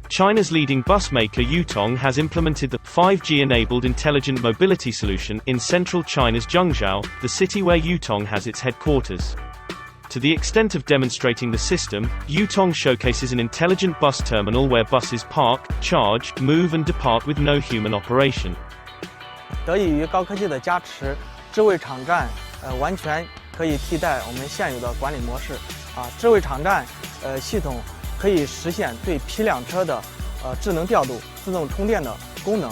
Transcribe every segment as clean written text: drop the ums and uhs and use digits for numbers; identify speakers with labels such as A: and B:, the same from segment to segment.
A: China's leading bus maker Yutong has implemented the 5G-enabled intelligent mobility solution in central China's Zhengzhou, the city where Yutong has its headquarters. To the extent of demonstrating the system, Yutong showcases an intelligent bus terminal where buses park, charge, move and depart with no human operation.
B: 得益于高科技的加持，智慧场站完全可以替代我们现有的管理模式。智慧场站系统可以实现对批量车的智能调度、自动充电的功能。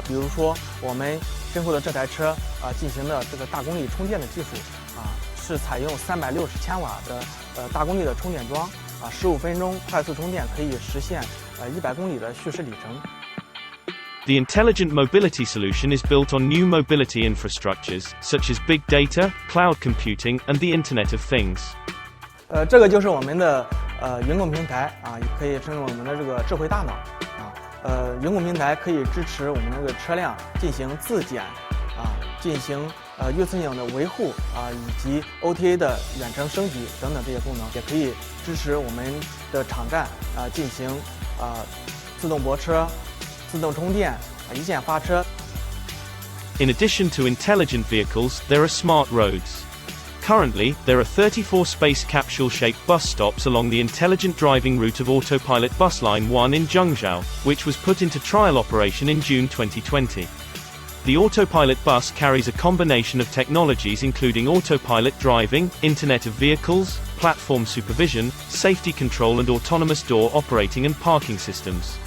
B: 比如说我们身后的这台车进行的这个大功率充电的技术是采用360千瓦的大功率的充电桩，15分钟快速充电可以实现100公里的续时里程。
A: The intelligent mobility solution is built on new mobility infrastructures, such as big data, cloud computing, and the Internet of Things.
B: 这个就是我们的云控平台也可以称为我们的这个智慧大脑云控平台可以支持我们这个车辆进行自检进行优次性的维护以及 OTA 的远程升级等等这些功能，也可以支持我们的场站进行自动泊车、自动充电、一键发车。
A: In addition to intelligent vehicles, there are smart roads. Currently, there are 34 space capsule-shaped bus stops along the intelligent driving route of Autopilot Bus Line 1 in Zhengzhou, which was put into trial operation in June 2020. The Autopilot bus carries a combination of technologies including autopilot driving, Internet of Vehicles, platform supervision, safety control and autonomous door operating and parking systems.